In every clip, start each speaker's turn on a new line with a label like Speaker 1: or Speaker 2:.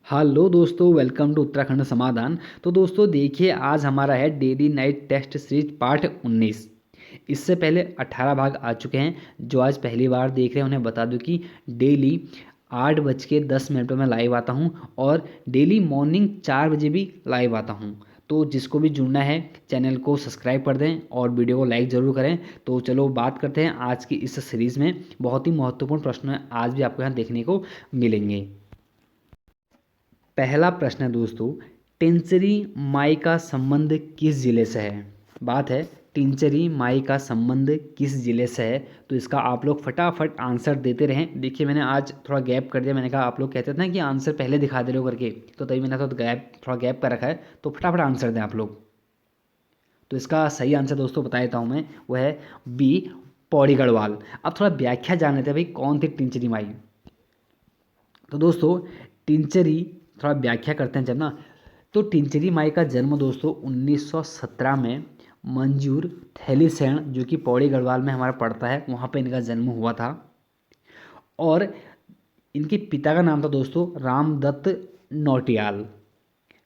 Speaker 1: Hello दोस्तों, welcome to Uttarakhand समाधान। तो दोस्तों देखिए, आज हमारा है daily night test series part 19। इससे पहले 18 भाग आ चुके हैं। जो आज पहली बार देख रहे हैं उन्हें बता दूं कि डेली 8:10 पर मैं लाइव आता हूं और डेली मॉर्निंग 4 बजे भी लाइव आता हूं। तो जिसको भी जुड़ना है चैनल को सब्सक्राइब कर दें और वीडियो को लाइक ज़रूर करें। तो चलो बात करते हैं आज की इस सीरीज़ में। बहुत ही महत्वपूर्ण प्रश्न आज भी आपको यहाँ देखने को मिलेंगे। पहला प्रश्न है दोस्तों, टिंचरी माई का संबंध किस जिले से है। बात है टिंचरी माई का संबंध किस जिले से है। तो इसका आप लोग फटाफट आंसर देते रहें। देखिए, मैंने आज थोड़ा गैप कर दिया। मैंने कहा आप लोग कहते थे ना कि आंसर पहले दिखा दे रहे हो करके, तो तभी मैंने थोड़ा गैप कर रखा है। तो फटाफट आंसर दें आप लोग। तो इसका सही आंसर दोस्तों बता देता हूँ मैं, वो है बी, पौड़ी गढ़वाल। अब थोड़ा व्याख्या जान लेते हैं भाई, कौन थी टिंचरी माई। तो दोस्तों टिंचरी, थोड़ा व्याख्या करते हैं जब ना। तो टिंचरी माई का जन्म दोस्तों 1917 में मंजूर थैलीसैंण, जो कि पौड़ी गढ़वाल में हमारा पड़ता है, वहाँ पे इनका जन्म हुआ था। और इनके पिता का नाम था दोस्तों रामदत्त नौटियाल।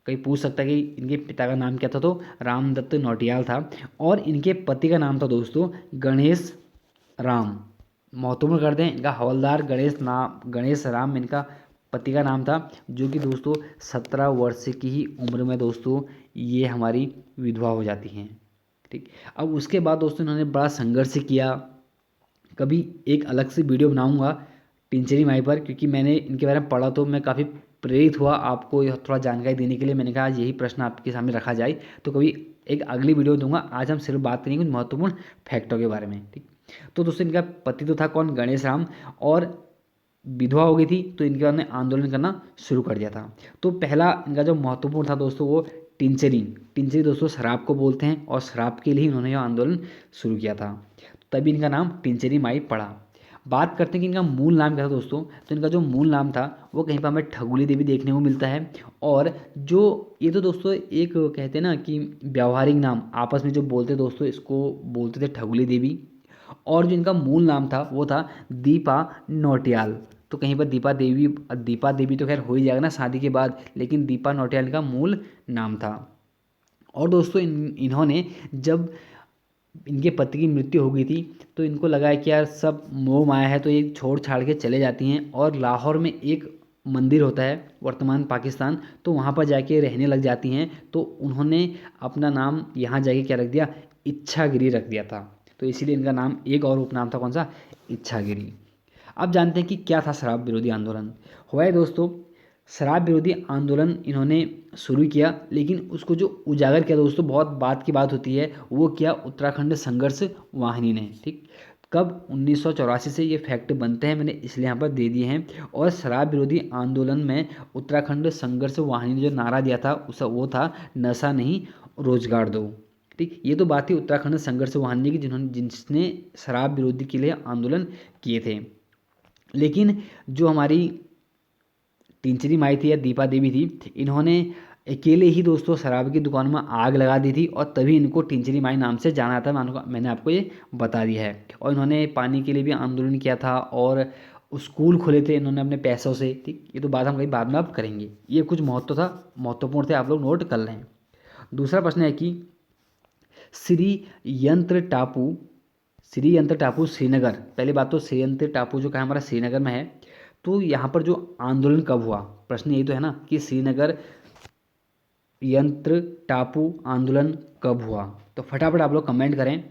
Speaker 1: कहीं पूछ सकता है कि इनके पिता का नाम क्या था, तो रामदत्त नौटियाल था। और इनके पति का नाम था दोस्तों गणेश राम। महत्वपूर्ण कर दें, इनका हवलदार गणेश राम इनका पति का नाम था, जो कि दोस्तों 17 वर्ष की ही उम्र में दोस्तों ये हमारी विधवा हो जाती हैं। ठीक। अब उसके बाद दोस्तों इन्होंने बड़ा संघर्ष किया। कभी एक अलग से वीडियो बनाऊंगा टिंचरी माई पर, क्योंकि मैंने इनके बारे में पढ़ा तो मैं काफ़ी प्रेरित हुआ आपको यह थोड़ा जानकारी देने के लिए। मैंने कहा यही प्रश्न आपके सामने रखा जाए, तो कभी एक अगली वीडियो दूंगा। आज हम सिर्फ बात करेंगे कुछ महत्वपूर्ण फैक्टों के बारे में। ठीक। तो दोस्तों इनका पति तो था कौन, गणेश राम, और विधवा हो गई थी, तो इनके बाद में आंदोलन करना शुरू कर दिया था। तो पहला इनका जो महत्वपूर्ण था दोस्तों, वो टिंचरी। टिंचरी दोस्तों शराब को बोलते हैं, और शराब के लिए इन्होंने यह आंदोलन शुरू किया था। तभी इनका नाम टिंचरी माई पड़ा। बात करते हैं कि इनका मूल नाम क्या था दोस्तों। तो इनका जो मूल नाम था वो कहीं पर हमें ठगुली देवी देखने को मिलता है। और जो ये तो दोस्तों एक कहते हैं ना कि व्यावहारिक नाम आपस में जो बोलते दोस्तों, इसको बोलते थे ठगुली देवी। और जो इनका मूल नाम था वो था दीपा नौटियाल। तो कहीं पर दीपा देवी तो खैर हो ही जाएगा ना शादी के बाद, लेकिन दीपा नौटियाल इनका मूल नाम था। और दोस्तों इन्होंने जब इनके पति की मृत्यु हो गई थी, तो इनको लगा है कि यार सब मोह माया है, तो ये छोड़ छाड़ के चले जाती हैं। और लाहौर में एक मंदिर होता है, वर्तमान पाकिस्तान, तो वहाँ पर जाके रहने लग जाती हैं। तो उन्होंने अपना नाम यहाँ जाके क्या रख दिया, इच्छागिरी रख दिया था। तो इसीलिए इनका नाम एक और उपनाम था, कौन सा, इच्छागिरी। अब जानते हैं कि क्या था शराब विरोधी आंदोलन। हुआ है दोस्तों, शराब विरोधी आंदोलन इन्होंने शुरू किया, लेकिन उसको जो उजागर किया दोस्तों, बहुत बात की बात होती है, वो किया उत्तराखंड संघर्ष वाहिनी ने। ठीक। कब, 1984 से ये फैक्ट बनते हैं, मैंने इसलिए यहाँ पर दे दिए हैं। और शराब विरोधी आंदोलन में उत्तराखंड संघर्ष वाहिनी ने जो नारा दिया था उस वो था, नशा नहीं रोजगार दो। ठीक। ये तो बात थी उत्तराखंड संघर्ष वाहिनी की, जिसने शराब विरोधी के लिए आंदोलन किए थे। लेकिन जो हमारी टिंचरी माई थी या दीपा देवी थी, इन्होंने अकेले ही दोस्तों शराब की दुकान में आग लगा दी थी, और तभी इनको टिंचरी माई नाम से जाना था। मैंने आपको ये बता दिया है। और इन्होंने पानी के लिए भी आंदोलन किया था, और स्कूल खोले थे इन्होंने अपने पैसों से। ठीक। ये तो बात हम कहीं बाद में आप करेंगे। ये कुछ महत्वपूर्ण थे, आप लोग नोट कर लें। दूसरा प्रश्न है कि श्री यंत्र टापू श्री यंत्र टापू श्रीनगर, पहली बात तो श्री यंत्र टापू जो कहा हमारा श्रीनगर में है। तो यहाँ पर जो आंदोलन कब हुआ, प्रश्न यही तो है ना कि श्रीनगर यंत्र टापू आंदोलन कब हुआ। तो फटाफट आप लोग कमेंट करें।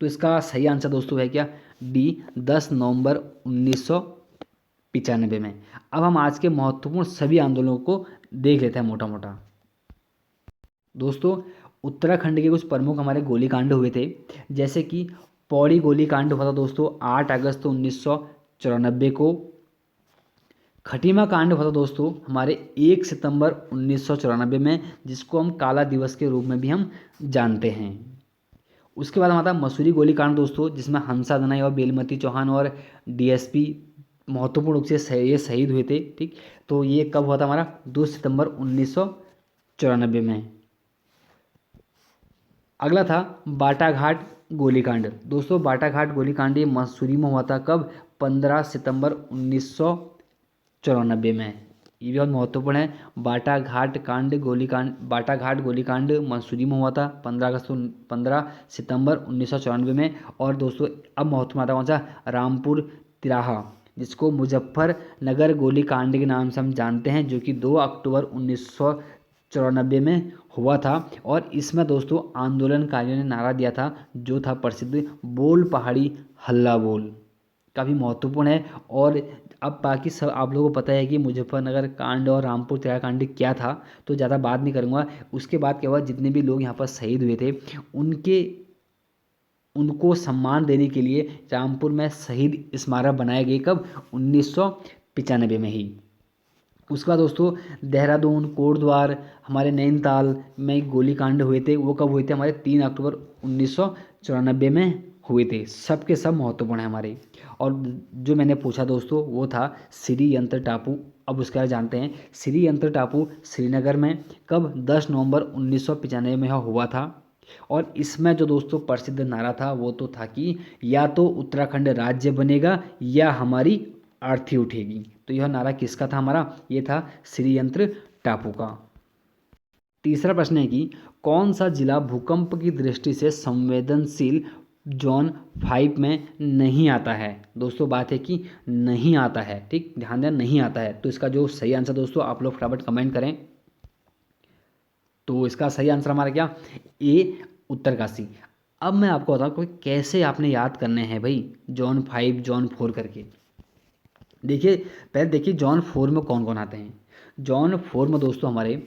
Speaker 1: तो इसका सही आंसर दोस्तों है क्या, डी, 10 नवंबर 1995 में। अब हम आज के महत्वपूर्ण सभी आंदोलनों को देख लेते हैं मोटा मोटा। दोस्तों उत्तराखंड के कुछ प्रमुख हमारे गोलीकांड हुए थे, जैसे कि पौड़ी गोलीकांड हुआ था दोस्तों 8 अगस्त 1994 को। खटीमा कांड हुआ था दोस्तों हमारे 1 सितंबर 1994 में, जिसको हम काला दिवस के रूप में भी हम जानते हैं। उसके बाद हमारा मसूरी गोलीकांड दोस्तों, जिसमें हंसा दनाई और बेलमती चौहान और डीएसपी महत्वपूर्ण रूप से ये शहीद हुए थे। ठीक। तो ये कब हुआ था हमारा, 2 सितंबर 1994 में। अगला था बाटाघाट गोलीकांड। दोस्तों बाटाघाट गोलीकांड ये मसूरी में हुआ था, कब, 15 सितंबर 1994 में। ये भी बहुत महत्वपूर्ण है। बाटा घाट कांड गोलीकांड, बाटा घाट गोलीकांड मंसूरी में हुआ था 15 सितंबर 1994 में। और दोस्तों अब महत्वपूर्ण आता कौन सा, रामपुर तिराहा, जिसको मुजफ्फरनगर गोलीकांड के नाम से हम जानते हैं, जो कि 2 अक्टूबर 1994 में हुआ था। और इसमें दोस्तों आंदोलनकारियों ने नारा दिया था जो था प्रसिद्ध, बोल पहाड़ी हल्ला बोल, काफ़ी महत्वपूर्ण है। और अब बाकी सब आप लोगों को पता है कि मुजफ्फरनगर कांड और रामपुर तिराहा कांड क्या था, तो ज़्यादा बात नहीं करूँगा। उसके बाद क्या हुआ, जितने भी लोग यहाँ पर शहीद हुए थे उनके उनको सम्मान देने के लिए रामपुर में शहीद स्मारक बनाए गए, कब, 1995 में ही। उसके बाद दोस्तों देहरादून, कोटद्वार, हमारे नैनीताल में गोलीकांड हुए थे, वो कब हुए थे, हमारे 3 अक्टूबर 1994 में हुए थे। सब के सब महत्वपूर्ण है हमारे। और जो मैंने पूछा दोस्तों वो था श्री यंत्र टापू। अब उसके बारे में जानते हैं। श्री यंत्र टापू श्रीनगर में कब, 10 नवंबर 1995 में हुआ था। और इसमें जो दोस्तों प्रसिद्ध नारा था वो तो था कि या तो उत्तराखंड राज्य बनेगा या हमारी आरती उठेगी। तो यह नारा किसका था हमारा, ये था श्रीयंत्र टापू का। तीसरा प्रश्न है कि कौन सा जिला भूकंप की दृष्टि से संवेदनशील जोन 5 में नहीं आता है। दोस्तों बात है कि नहीं आता है, ठीक, ध्यान दें, नहीं आता है। तो इसका जो सही आंसर दोस्तों आप लोग फटाफट कमेंट करें। तो इसका सही आंसर हमारा क्या, ए, उत्तरकाशी। अब मैं आपको बताऊँ कि कैसे आपने याद करने हैं भाई जोन 5 जोन 4 करके। देखिए पहले देखिए जोन 4 में कौन कौन आते हैं। जोन 4 में दोस्तों हमारे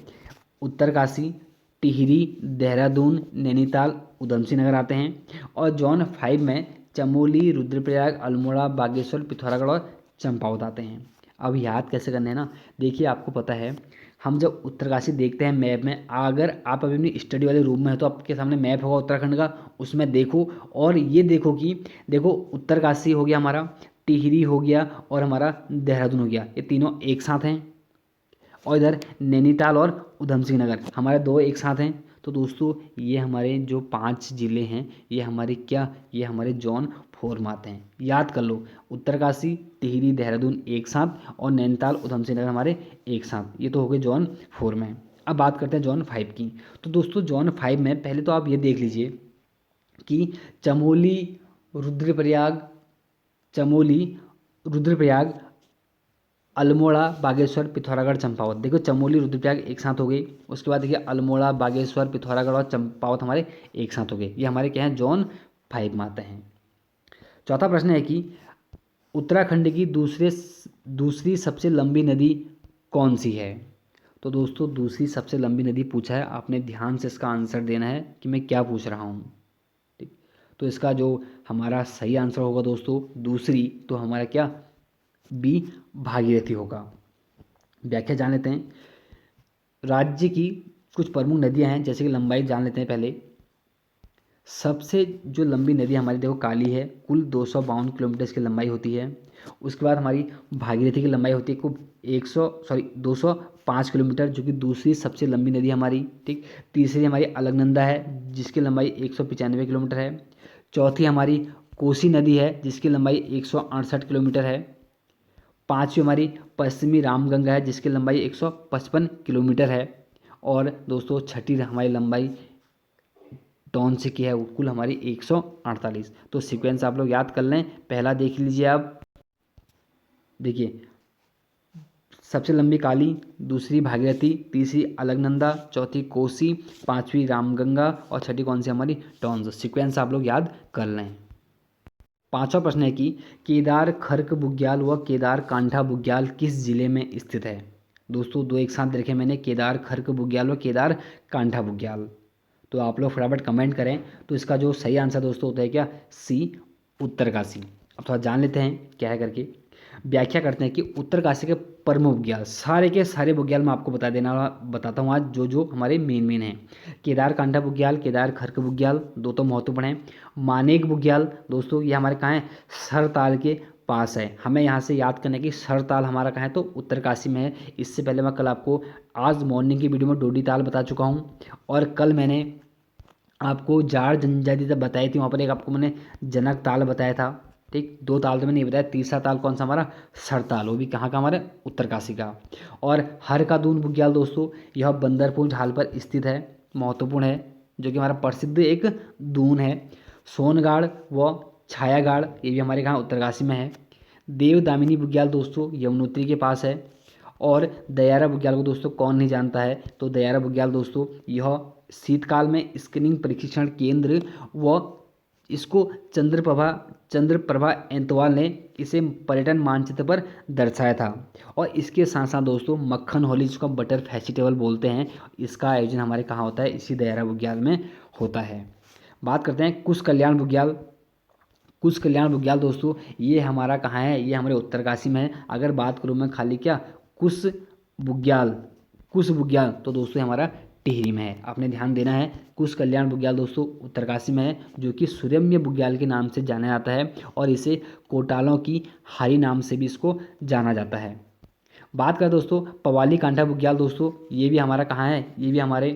Speaker 1: उत्तरकाशी, टिहरी, देहरादून, नैनीताल, उधमसिंह नगर आते हैं। और जोन 5 में चमोली, रुद्रप्रयाग, अल्मोड़ा, बागेश्वर, पिथौरागढ़ और चंपावत आते हैं। अब याद कैसे करने हैं ना, देखिए आपको पता है हम जब उत्तरकाशी देखते हैं मैप में, अगर आप अभी अपनी स्टडी वाले रूम में है तो आपके सामने मैप होगा उत्तराखंड का, उसमें देखो और ये देखो कि देखो उत्तरकाशी हो गया हमारा, टिहरी हो गया और हमारा देहरादून हो गया, ये तीनों एक साथ हैं। और इधर नैनीताल और उधमसिंह नगर हमारे 2 एक साथ हैं। तो दोस्तों ये हमारे जो 5 ज़िले हैं ये हमारे क्या, ये हमारे जोन 4 में आते हैं। याद कर लो, उत्तरकाशी, टिहरी, देहरादून एक साथ और नैनीताल, उधमसिंह नगर हमारे एक साथ। ये तो हो गए जोन 4 में। अब बात करते हैं जोन 5 की। तो दोस्तों जोन 5 में पहले तो आप ये देख लीजिए कि चमोली, रुद्रप्रयाग, चमोली, रुद्रप्रयाग, अल्मोड़ा, बागेश्वर, पिथौरागढ़, चंपावत। देखो चमोली, रुद्रप्रयाग एक साथ हो गई। उसके बाद देखिए अल्मोड़ा, बागेश्वर, पिथौरागढ़ और चंपावत हमारे एक साथ हो गए। ये हमारे क्या हैं, जोन 5 में आते हैं। चौथा प्रश्न है कि उत्तराखंड की दूसरी सबसे लंबी नदी कौन सी है। तो दोस्तों दूसरी सबसे लंबी नदी पूछा है, आपने ध्यान से इसका आंसर देना है कि मैं क्या पूछ रहा हूँ, ठीक। तो इसका जो हमारा सही आंसर होगा दोस्तों दूसरी, तो हमारा क्या, बी, भागीरथी होगा। व्याख्या जान लेते हैं। राज्य की कुछ प्रमुख नदियां हैं, जैसे कि लंबाई जान लेते हैं पहले। सबसे जो लंबी नदी हमारी देखो काली है, कुल 252 किलोमीटर की लंबाई होती है। उसके बाद हमारी भागीरथी की लंबाई होती है कुल 205 किलोमीटर, जो कि दूसरी सबसे लंबी नदी हमारी, ठीक। तीसरी हमारी अलकनंदा है जिसकी लंबाई 195 किलोमीटर है। चौथी हमारी कोसी नदी है जिसकी लंबाई 168 किलोमीटर है। पाँचवीं हमारी पश्चिमी रामगंगा है जिसकी लंबाई 155 किलोमीटर है। और दोस्तों छठी हमारी लंबाई टॉन से की है कुल हमारी 148। तो सीक्वेंस आप लोग याद कर लें। पहला देख लीजिए आप, देखिए सबसे लंबी काली, दूसरी भागीरथी, तीसरी अलकनंदा, चौथी कोसी, पांचवी रामगंगा और छठी कौन सी हमारी, टॉन्स। सीक्वेंस आप लोग याद कर लें। पांचवा प्रश्न है कि केदार खर्क बुग्याल व केदार कांठा बुग्याल किस जिले में स्थित है। दोस्तों 2 एक साथ देखे मैंने, केदार खर्क बुग्याल व केदार कांठा बुग्याल। तो आप लोग फटाफट कमेंट करें। तो इसका जो सही आंसर दोस्तों होता है क्या, सी, उत्तरकाशी। अब थोड़ा जान लेते हैं क्या है करके। व्याख्या करते हैं कि उत्तरकाशी के प्रमुख बुग्याल, सारे के सारे बुग्याल मैं आपको बताता हूँ आज जो जो हमारे मेन हैं। केदार कांठा बुग्याल, केदार खर्क बुग्याल, दो तो महत्वपूर्ण हैं। मानेक बुग्याल दोस्तों ये हमारे कहाँ है, सरताल के पास है। हमें यहाँ से याद करना है कि सरताल हमारा कहाँ है, तो उत्तरकाशी में है। इससे पहले मैं कल आपको आज मॉर्निंग की वीडियो में डोडी ताल बता चुका हूँ। और कल मैंने आपको जाड़ जनजाति तक बताई थी, वहाँ पर एक आपको मैंने जनक ताल बताया था, ठीक, 2 ताल तो मैंने ये बताया, तीसरा ताल कौन सा हमारा, सरताल, वो भी कहाँ का हमारा, उत्तरकाशी का। और हर का दून बुग्याल दोस्तों, यह बंदरपुर झाल पर स्थित है, महत्वपूर्ण है, जो कि हमारा प्रसिद्ध एक दून है। सोनगाड़ व छायागाड़ ये भी हमारे कहाँ, उत्तरकाशी में है। देव दामिनी बुग्याल दोस्तों यमुनोत्री के पास है। और दयारा बुग्याल को दोस्तों कौन नहीं जानता है, तो दयारा बुग्याल दोस्तों यह शीतकाल में स्क्रीनिंग परीक्षण केंद्र व इसको चंद्रप्रभा एंतवाल ने इसे पर्यटन मानचित्र पर दर्शाया था। और इसके साथ साथ दोस्तों मक्खन होली, जिसको बटर फेस्टिवल बोलते हैं, इसका आयोजन हमारे कहाँ होता है, इसी दयारा बुग्याल में होता है। बात करते हैं कुश कल्याण बुग्याल। कुश कल्याण बुग्याल दोस्तों ये हमारा कहाँ है, ये हमारे उत्तरकाशी में है। अगर बात करूँ मैं खाली क्या, कुश बुग्याल, कुश बुग्याल तो दोस्तों हमारा टिहरी में है, आपने ध्यान देना है। कुश कल्याण बुग्याल दोस्तों उत्तरकाशी में है, जो कि सुरम्य बुग्याल के नाम से जाना जाता है, और इसे कोटालों की हारी नाम से भी इसको जाना जाता है। बात करें दोस्तों पवाली कांठा बुग्याल दोस्तों, ये भी हमारा कहाँ है, ये भी हमारे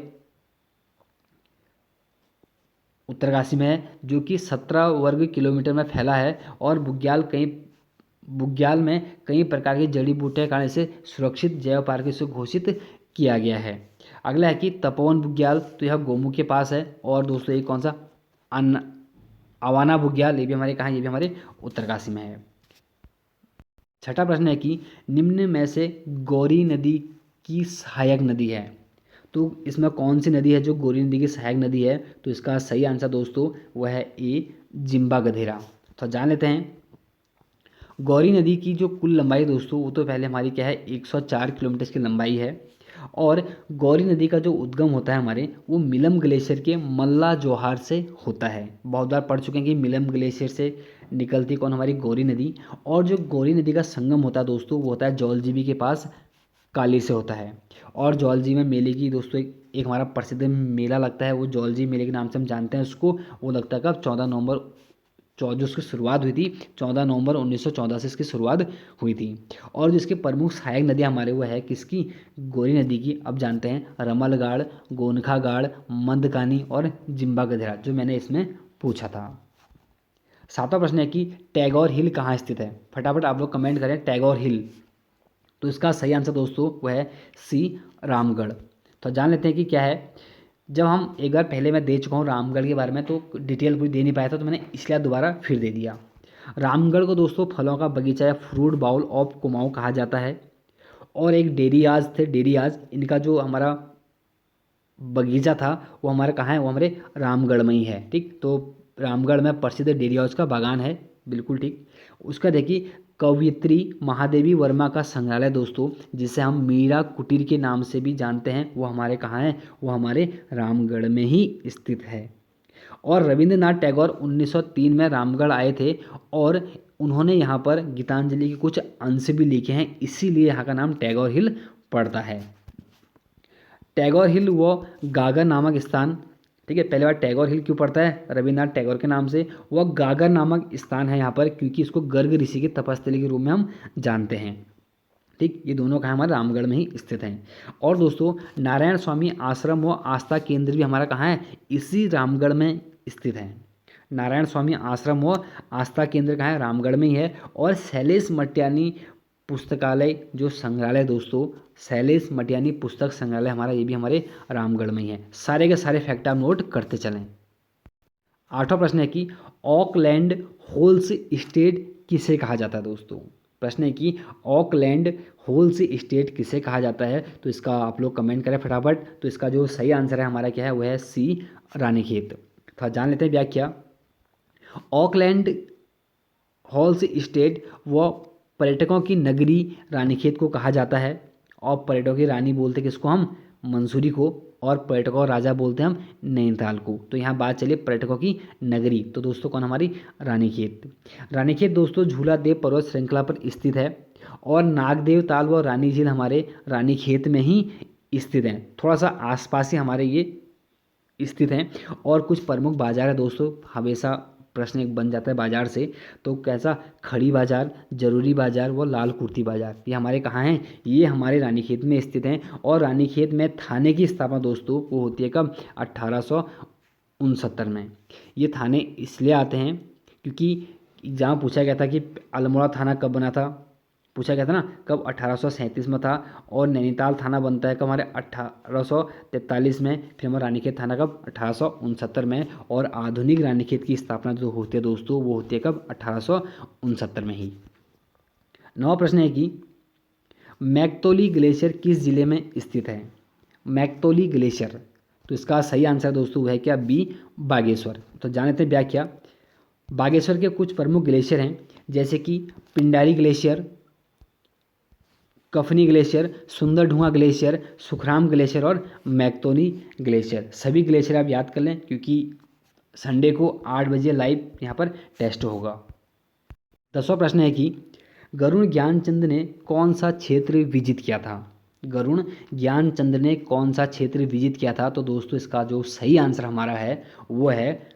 Speaker 1: उत्तरकाशी में है, जो कि 17 वर्ग किलोमीटर में फैला है। और बुग्याल में कई प्रकार की जड़ी बूटियों के कारण इसे सुरक्षित जैव पार्क से घोषित किया गया है। अगला है कि तपोवन बुग्याल, तो यह गोमू के पास है। और दोस्तों ये कौन सा, अवाना बुग्याल, ये भी हमारे कहाँ, ये भी हमारे उत्तरकाशी में है। छठा प्रश्न है कि निम्न में से गौरी नदी की सहायक नदी है, तो इसमें कौन सी नदी है जो गौरी नदी की सहायक नदी है, तो इसका सही आंसर दोस्तों वह है ए, जिम्बा गधेरा। तो जान लेते हैं गौरी नदी की जो कुल लंबाई दोस्तों, वो तो पहले हमारी क्या है, 104 किलोमीटर की लंबाई है। और गौरी नदी का जो उद्गम होता है हमारे, वो मिलम ग्लेशियर के मल्ला जोहार से होता है। बहुत बार पढ़ चुके हैं कि मिलम ग्लेशियर से निकलती कौन, हमारी गौरी नदी। और जो गौरी नदी का संगम होता है दोस्तों, वो होता है जौलजीबी के पास, काली से होता है। और जौलजी में मेले की दोस्तों एक हमारा प्रसिद्ध मेला लगता है, वो जौलजी मेले के नाम से हम जानते हैं उसको। वो लगता है कब, 14 नवंबर, जो उसकी शुरुआत हुई थी 14 नवंबर 1914 से इसकी शुरुआत हुई थी। और जो इसके प्रमुख सहायक नदियाँ हमारे वो है किसकी, गौरी नदी की। अब जानते हैं रमलगाड़, गोनखागाड़, मंदकानी और जिम्बा गधेरा, जो मैंने इसमें पूछा था। सातवां प्रश्न है कि टैगोर हिल कहाँ स्थित है, फटाफट आप लोग कमेंट करें टैगोर हिल। तो इसका सही आंसर दोस्तों वह है सी, रामगढ़। तो जान लेते हैं कि क्या है। जब हम एक बार पहले मैं दे चुका हूँ रामगढ़ के बारे में, तो डिटेल पूरी दे नहीं पाया था, तो मैंने इसलिए दोबारा फिर दे दिया। रामगढ़ को दोस्तों फलों का बगीचा या फ्रूट बाउल ऑफ कुमाऊं कहा जाता है। और एक डेरियाज थे, डेरियाज, इनका जो हमारा बगीचा था वो हमारा कहाँ है, वो हमारे रामगढ़ में ही है। ठीक, तो रामगढ़ में प्रसिद्ध डेरियाज का बागान है, बिल्कुल ठीक। उसका देखिए कवयित्री महादेवी वर्मा का संग्रहालय दोस्तों, जिसे हम मीरा कुटीर के नाम से भी जानते हैं, वो हमारे कहाँ है, वो हमारे रामगढ़ में ही स्थित है। और रविंद्रनाथ टैगोर 1903 में रामगढ़ आए थे, और उन्होंने यहाँ पर गीतांजलि के कुछ अंश भी लिखे हैं, इसीलिए यहाँ का नाम टैगोर हिल पड़ता है। टैगोर हिल व गागर नामक स्थान, ठीक है, पहले बार टैगोर हिल क्यों पड़ता है, रविन्द्रनाथ टैगोर के नाम से। वह गागर नामक स्थान है यहाँ पर, क्योंकि इसको गर्ग ऋषि की तपस्थली के रूप में हम जानते हैं। ठीक, ये दोनों कहाँ हमारे रामगढ़ में ही स्थित हैं। और दोस्तों नारायण स्वामी आश्रम व आस्था केंद्र भी हमारा कहाँ है, इसी रामगढ़ में स्थित है। नारायण स्वामी आश्रम व आस्था केंद्र कहाँ है, रामगढ़ में ही है। और शैलेश मटियानी पुस्तकालय जो संग्रहालय दोस्तों, शैलेश मटियानी पुस्तक संग्रहालय हमारा, ये भी हमारे रामगढ़ में ही है। सारे के सारे फैक्ट आप नोट करते चलें। आठवां प्रश्न है कि ऑकलैंड होल्स स्टेट किसे कहा जाता है दोस्तों। प्रश्न है कि ऑकलैंड होल्स स्टेट किसे कहा जाता है, तो इसका आप लोग कमेंट करें फटाफट। तो इसका जो सही आंसर है हमारा क्या है, वह है सी, रानीखेत। तो जान लेते हैं व्याख्या। ऑकलैंड हॉल्स स्टेट व पर्यटकों की नगरी रानीखेत को कहा जाता है। और पर्यटकों की रानी बोलते हैं किसको, हम मंसूरी को। और पर्यटकों राजा बोलते हैं हम नैनीताल को। तो यहाँ बात चलिए पर्यटकों की नगरी, तो दोस्तों कौन हमारी, रानीखेत। रानीखेत दोस्तों झूला देव पर्वत श्रृंखला पर स्थित है। और नागदेव ताल व रानी झील हमारे रानीखेत में ही स्थित हैं, थोड़ा सा आसपास ही हमारे ये स्थित हैं। और कुछ प्रमुख बाजार है दोस्तों, हमेशा प्रश्न एक बन जाता है बाजार से, तो कैसा, खड़ी बाजार, जरूरी बाजार व लाल कुर्ती बाजार, ये हमारे कहाँ हैं, ये हमारे रानीखेत में स्थित हैं। और रानीखेत में थाने की स्थापना दोस्तों वो होती है कब, 1869 में। ये थाने इसलिए आते हैं क्योंकि जहाँ पूछा गया था कि अल्मोड़ा थाना कब बना था, पूछा गया था ना, कब 1837 में था। और नैनीताल थाना बनता है कब, हमारे 1843 में। फिर हमारा रानीखेत थाना कब, 1869 में। और आधुनिक रानीखेत की स्थापना जो होती है दोस्तों, वो होती है कब, 1869 में ही। नवा प्रश्न है कि मैकतोली ग्लेशियर किस जिले में स्थित है। मैकतोली ग्लेशियर, तो इसका सही आंसर दोस्तों है क्या, बी, बागेश्वर। तो जानते हैं व्याख्या। बागेश्वर के कुछ प्रमुख ग्लेशियर हैं, जैसे कि Pindari glacier, Kafni glacier, Sunderdhunga glacier, Sukhram glacier और मैकतोली ग्लेशियर। सभी ग्लेशियर आप याद कर लें, क्योंकि संडे को 8 बजे लाइव यहाँ पर टेस्ट होगा। 10वां प्रश्न है कि गरुड़ ज्ञानचंद ने कौन सा क्षेत्र विजित किया था। गरुड़ ज्ञानचंद ने कौन सा क्षेत्र विजित किया था। तो दोस्तों इसका जो सही आंसर हमारा है वो है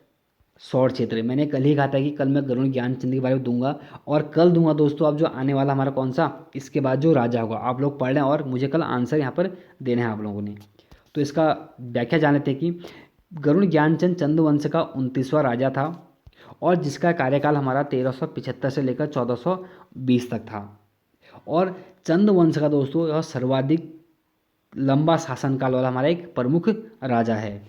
Speaker 1: सौर क्षेत्र। मैंने कल ही कहा था कि कल मैं गरुड़ ज्ञानचंद के बारे में दूंगा, और कल दूंगा दोस्तों। अब जो आने वाला हमारा कौन सा, इसके बाद जो राजा होगा, आप लोग पढ़ लें और मुझे कल आंसर यहाँ पर देने हैं आप लोगों ने। तो इसका व्याख्या जान लेते हैं कि गरुड़ ज्ञानचंद चंद्रवंश का 29वां राजा था, और जिसका कार्यकाल हमारा 1375 से लेकर 1420 तक था। और चंद्रवंश का दोस्तों यह सर्वाधिक लंबा शासनकाल वाला हमारा एक प्रमुख राजा है।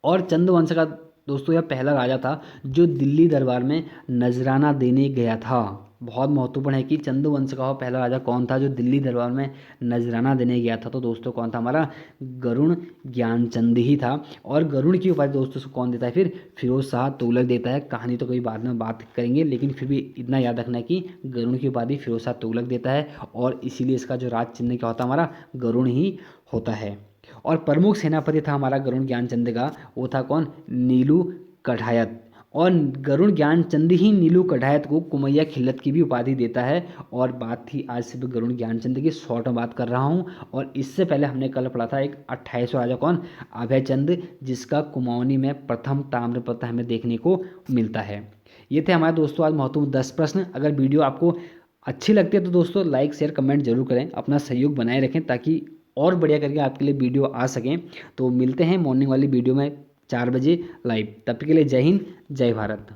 Speaker 1: और चंद्रवंश का दोस्तों यह पहला राजा था जो दिल्ली दरबार में नजराना देने गया था। बहुत महत्वपूर्ण है कि चंद्रवंश का पहला राजा कौन था जो दिल्ली दरबार में नजराना देने गया था। तो दोस्तों कौन था, हमारा गरुड़ ज्ञानचंद ही था। और गरुड़ की उपाधि दोस्तों को कौन देता है, फिर फिरोज शाह तुगलक देता है। कहानी तो कभी बाद में बात करेंगे, लेकिन फिर भी इतना याद रखना है कि गरुड़ की उपाधि फिरोज शाह तुगलक देता है, और इसीलिए इसका जो राज चिन्ह क्या होता है, हमारा गरुड़ ही होता है। और प्रमुख सेनापति था हमारा गरुड़ ज्ञानचंद का, वो था कौन, नीलू कढ़ायत। और गरुड़ ज्ञानचंद ही नीलू कढ़ायत को कुमैया खिल्लत की भी उपाधि देता है। और बात थी आज सिर्फ गरुड़ ज्ञानचंद की, शॉर्ट में बात कर रहा हूँ। और इससे पहले हमने कल पढ़ा था एक 28वां राजा कौन, अभयचंद, जिसका कुमाऊनी में प्रथम ताम्रपत्र हमें देखने को मिलता है। ये थे हमारे दोस्तों आज महत्वपूर्ण 10 प्रश्न। अगर वीडियो आपको अच्छी लगती है तो दोस्तों लाइक शेयर कमेंट जरूर करें, अपना सहयोग बनाए रखें ताकि और बढ़िया करके आपके लिए वीडियो आ सकें। तो मिलते हैं मॉर्निंग वाली वीडियो में 4 बजे लाइव। तब तक के लिए जय हिंद, जय भारत।